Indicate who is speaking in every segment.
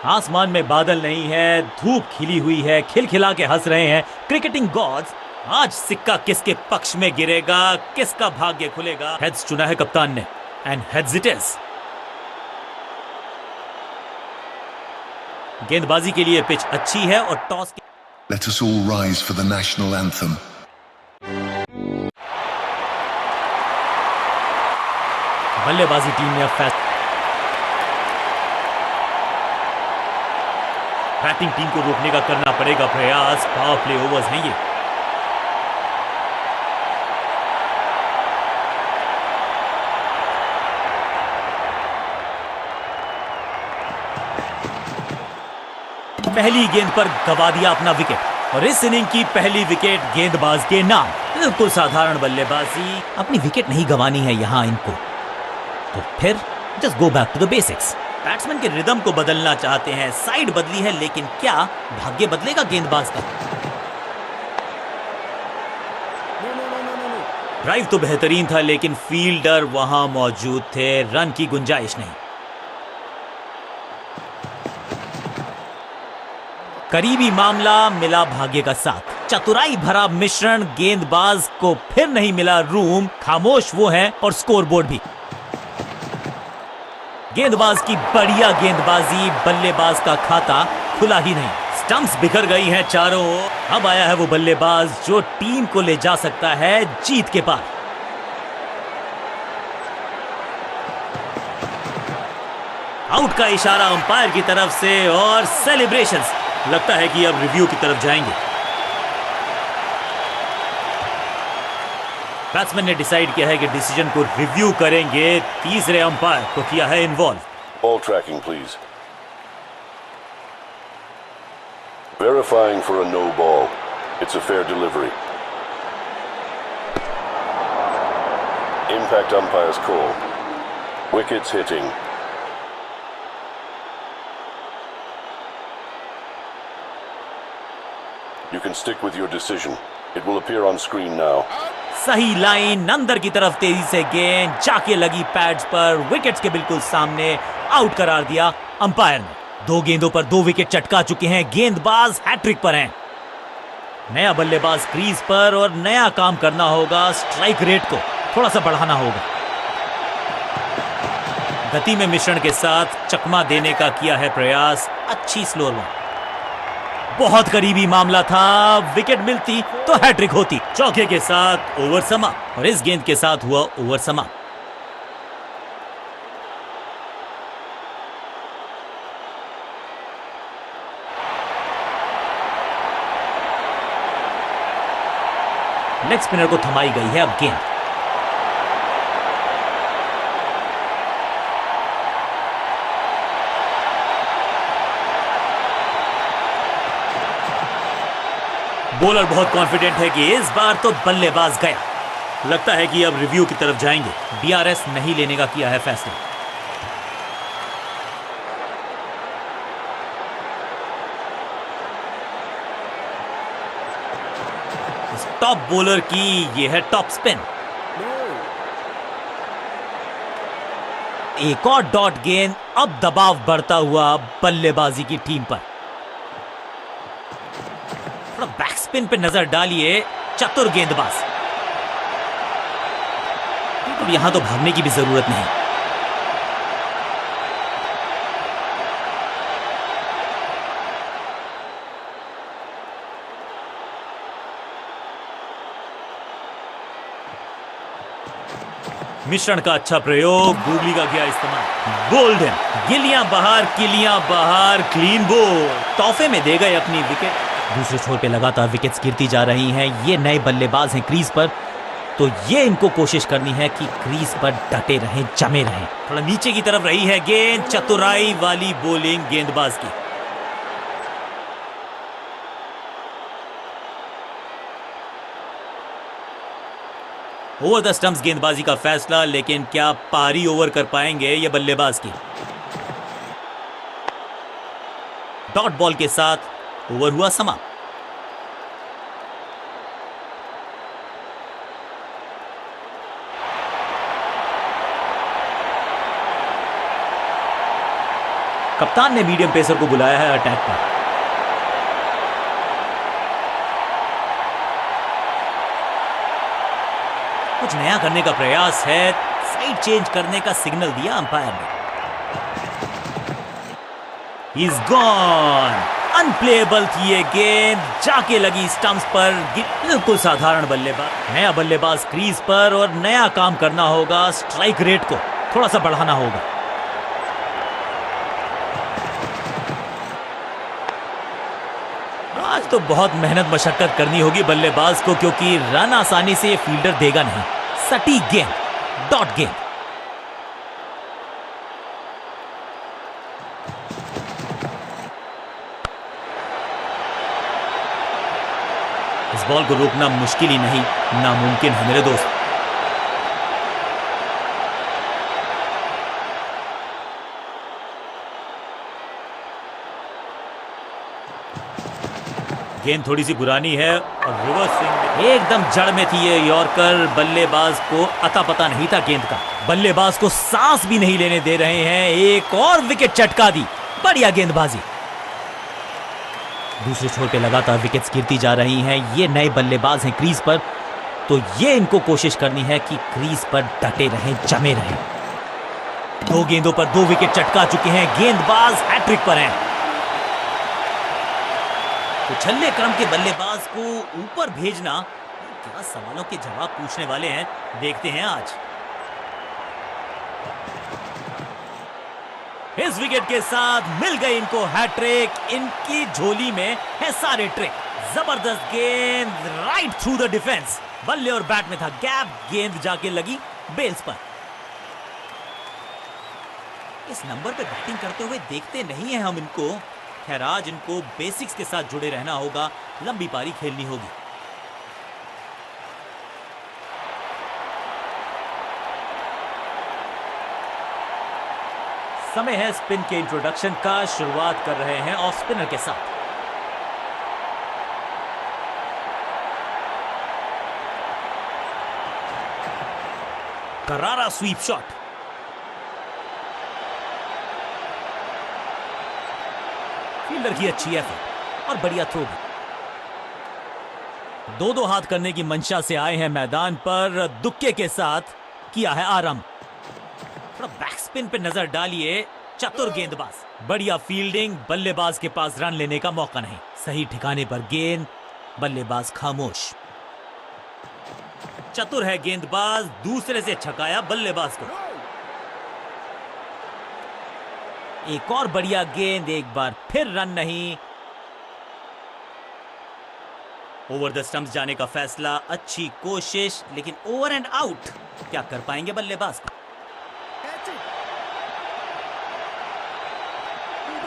Speaker 1: आसमान में बादल नहीं है, धूप खिली हुई है, खिलखिला के हंस रहे हैं क्रिकेटिंग गॉड्स। आज सिक्का किसके पक्ष में गिरेगा, किसका भाग्य खुलेगा? हेड्स चुना है कप्तान ने, एंड हेड्स इट इज। गेंदबाजी के लिए पिच अच्छी है और toss
Speaker 2: Let us all rise for the national anthem.
Speaker 1: बल्लेबाजी टीम ने अब बैटिंग टीम को रोकने का करना पड़ेगा प्रयास। पावर प्ले ओवर्स हैं ये। पहली गेंद पर गवा दिया अपना विकेट और इस इनिंग की पहली विकेट गेंदबाज के नाम। बिल्कुल साधारण बल्लेबाजी, अपनी विकेट नहीं गंवानी है यहां इनको, तो फिर just go back to the basics. Batsman के रिदम को बदलना चाहते हैं, साइड बदली है, लेकिन क्या भाग्य बदलेगा गेंदबाज का? ड्राइव तो बेहतरीन था, लेकिन फील्डर वहां मौजूद थे, रन की गुंजाइश नहीं। करीबी मामला, मिला भाग्य का साथ। चतुराई भरा मिश्रण, गेंदबाज को फिर नहीं मिला रूम, खामोश वो है और स्कोरबोर्ड भी। गेंदबाज की बढ़िया गेंदबाजी, बल्लेबाज का खाता खुला ही नहीं। स्टंप्स बिखर गई हैं चारों ओर। अब आया है वो बल्लेबाज जो टीम को ले जा सकता है जीत के पार। आउट का इशारा अंपायर की तरफ से और सेलिब्रेशंस। लगता है कि अब रिव्यू की तरफ जाएंगे। बैट्समैन ने डिसाइड किया है कि डिसीजन को रिव्यू करेंगे। तीसरे अंपायर को किया है involve.
Speaker 3: Ball tracking, please. Verifying for a no ball. It's a fair delivery. Impact umpire's call. Wickets hitting. You can stick with your decision. It will appear on screen now.
Speaker 1: सही line, अंदर की तरफ तेजी से गेंद जाके लगी pads पर, विकेट्स के बिल्कुल सामने। आउट करार दिया अंपायर ने। 2 गेंदों पर 2 विकेट चटका चुके हैं, गेंदबाज हैट्रिक पर हैं। नया बल्लेबाज क्रीज पर और नया काम करना होगा। स्ट्राइक रेट को थोड़ा सा बढ़ाना होगा। गति में मिश्रण के साथ चकमा देने का किया है प्रयास। अच्छी स्लोअर वन, बहुत करीबी मामला था। विकेट मिलती तो हैट्रिक होती। चौके के साथ ओवर समाप्त और इस गेंद के साथ हुआ ओवर समाप्त। लेग स्पिनर को थमाई गई है अब गेंद। बॉलर बहुत कॉन्फिडेंट है कि इस बार तो बल्लेबाज गया। लगता है कि अब रिव्यू की तरफ जाएंगे। बीआरएस नहीं लेने का किया है फैसला। टॉप बॉलर की ये है टॉप स्पिन। एक और डॉट गेंद। अब दबाव बढ़ता हुआ बल्लेबाजी की टीम पर। बैक स्पिन पे नजर डालिए, चतुर गेंदबाज। अब यहां तो भागने की भी जरूरत नहीं। मिश्रण का अच्छा प्रयोग, गूगली का किया इस्तेमाल। गोल्डन, गिलियां बाहर, किलियां बाहर, क्लीन बोल। तोहफे में दे गए अपनी विकेट। दूसरे छोर पे लगातार विकेट्स गिरती जा रही हैं। ये नए बल्लेबाज हैं क्रीज पर, तो ये इनको कोशिश करनी है कि क्रीज पर डटे रहें, जमे रहें। थोड़ा नीचे की तरफ रही है गेंद। चतुराई वाली बॉलिंग गेंदबाज की। ओवर द स्टंप्स गेंदबाजी का फैसला, लेकिन क्या पारी ओवर कर पाएंगे ये बल्लेबाज की? डॉट बॉल के साथ ओवर हुआ समाप्त। कप्तान ने मीडियम पेसर को बुलाया है अटैक पर। कुछ नया करने का प्रयास है, साइड चेंज करने का सिग्नल दिया अंपायर ने। He's gone, अनप्लेएबल थी ये गेंद, जाके लगी स्टंप्स पर। बिल्कुल साधारण बल्लेबाज, नया बल्लेबाज क्रीज पर और नया काम करना होगा। स्ट्राइक रेट को थोड़ा सा बढ़ाना होगा। आज तो बहुत मेहनत मशक्कत करनी होगी बल्लेबाज को, क्योंकि रन आसानी से ये फील्डर देगा नहीं। सटीक गेंद, डॉट गेंद। इस बॉल को रोकना मुश्किल ही नहीं, नामुमकिन है मेरे दोस्त। गेंद थोड़ी सी पुरानी है और रिवर्स स्विंग एकदम जड़ में थी ये यॉर्कर। बल्लेबाज को अता पता नहीं था गेंद का। बल्लेबाज को सांस भी नहीं लेने दे रहे हैं। एक और विकेट चटका दी, बढ़िया गेंदबाजी। दूसरे छोर पे लगातार विकेट्स गिरती जा रही हैं। ये नए बल्लेबाज हैं क्रीज पर, तो ये इनको कोशिश करनी है कि क्रीज पर डटे रहें, जमे रहें। 2 गेंदों पर 2 विकेट चटका चुके हैं। गेंदबाज हैट्रिक पर हैं। तो छल्ले क्रम के बल्लेबाज को ऊपर भेजना, क्या सवालों के जवाब पूछने वाले हैं, देखते हैं आज। इस विकेट के साथ मिल गई इनको हैट्रिक। इनकी झोली में है सारे ट्रिक। जबरदस्त गेंद, राइट थ्रू द डिफेंस। बल्ले और बैट में था गैप, गेंद जाके लगी बेल्स पर। इस नंबर पे बैटिंग करते हुए देखते नहीं है हम इनको। खैर आज इनको बेसिक्स के साथ जुड़े रहना होगा, लंबी पारी खेलनी होगी। समय है स्पिन के इंट्रोडक्शन का। शुरुआत कर रहे हैं ऑफ स्पिनर के साथ। करारा स्वीप शॉट, फील्डर की अच्छी एफर्ट और बढ़िया थ्रो भी। 2-2 हाथ करने की मंशा से आए हैं मैदान पर। दुक्के के साथ किया है आरंभ। थोड़ा बैक स्पिन पे नजर डालिए। चतुर गेंदबाज, बढ़िया फील्डिंग। बल्लेबाज के पास रन लेने का मौका नहीं। सही ठिकाने पर गेंद, बल्लेबाज खामोश। चतुर है गेंदबाज, दूसरे से छकाया बल्लेबाज को। एक और बढ़िया गेंद, एक बार फिर रन नहीं। ओवर द स्टंप्स जाने का फैसला, अच्छी कोशिश, लेकिन ओवर एंड आउट। क्या कर पाएंगे बल्लेबाज को?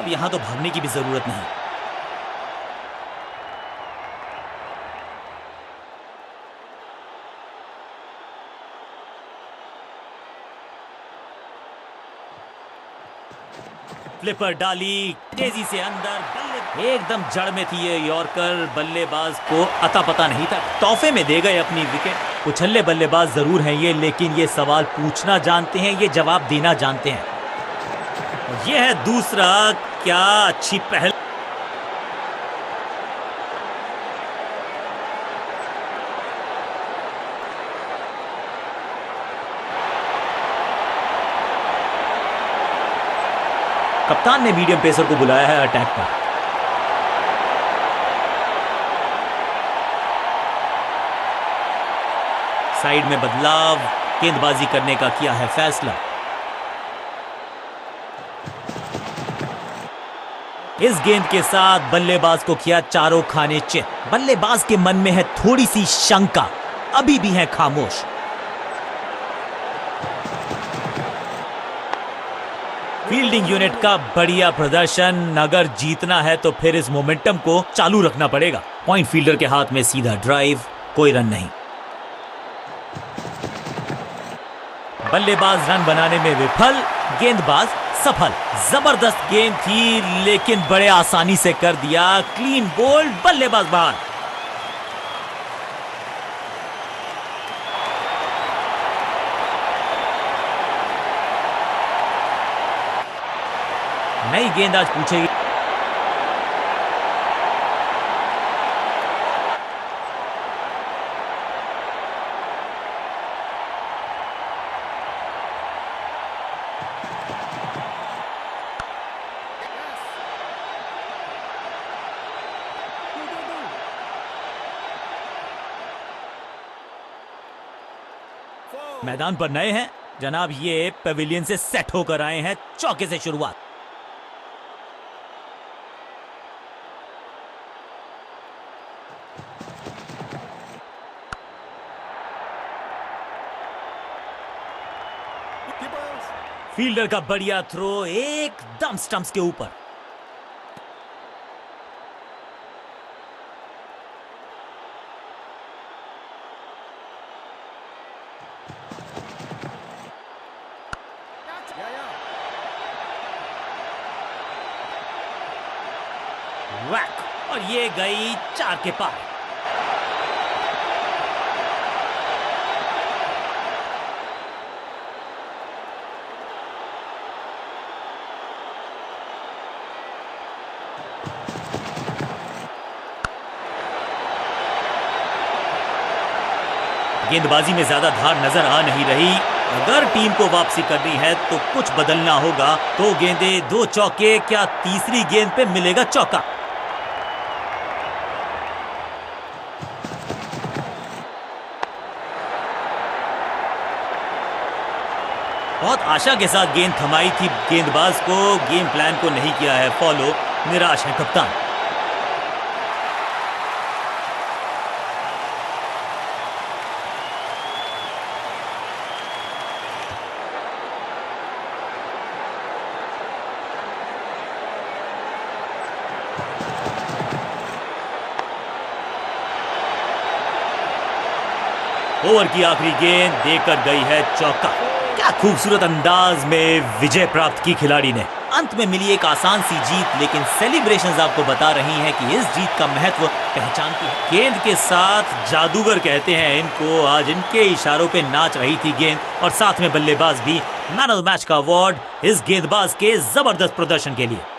Speaker 1: अब यहां तो भागने की भी जरूरत नहीं। फ्लिपर डाली, तेजी से अंदर, बल्ले एकदम जड़ में थी ये यॉर्कर। बल्लेबाज को अता पता नहीं था, तोहफे में दे गए अपनी विकेट। उछल्ले बल्लेबाज जरूर हैं ये, लेकिन ये सवाल पूछना जानते हैं, ये जवाब देना जानते हैं। ये है दूसरा। क्या अच्छी पहल। कप्तान ने मीडियम पेसर को बुलाया है अटैक पर। साइड में बदलाव, गेंदबाजी करने का किया है फैसला। इस गेंद के साथ बल्लेबाज को किया चारों खाने चित। बल्लेबाज के मन में है थोड़ी सी शंका, अभी भी है खामोश। फील्डिंग यूनिट का बढ़िया प्रदर्शन। अगर जीतना है तो फिर इस मोमेंटम को चालू रखना पड़ेगा। पॉइंट फील्डर के हाथ में सीधा ड्राइव, कोई रन नहीं। बल्लेबाज रन बनाने में विफल, गेंदबाज सफल। जबरदस्त गेंद थी, लेकिन बड़े आसानी से कर दिया। क्लीन बोल्ड, बल्लेबाज बाहर। नई गेंद आज पूछेगी। मैदान पर नए हैं जनाब, ये पेविलियन से सेट होकर आए हैं। चौके से शुरुआत। फील्डर का बढ़िया थ्रो एकदम स्टंप्स के ऊपर। वैक, और ये गई 4 के पार। गेंदबाजी में ज्यादा धार नजर आ नहीं रही। अगर टीम को वापसी करनी है तो कुछ बदलना होगा। तो गेंदे, 2 चौके, क्या तीसरी गेंद पे मिलेगा चौका? बहुत आशा के साथ गेंद थमाई थी गेंदबाज को, गेम प्लान को नहीं किया है फॉलो। निराश है कप्तान। ओवर की आखिरी गेंद देकर गई है चौका। क्या खूबसूरत अंदाज में विजय प्राप्त की खिलाड़ी ने। अंत में मिली एक आसान सी जीत, लेकिन सेलिब्रेशंस आपको बता रही हैं कि इस जीत का महत्व पहचानती है। गेंद के साथ जादूगर कहते हैं इनको। आज इनके इशारों पे नाच रही थी गेंद, और साथ में बल्लेबाज भी। मैन ऑफ द मैच का अवार्ड इस गेंदबाज के जबरदस्त प्रदर्शन के लिए।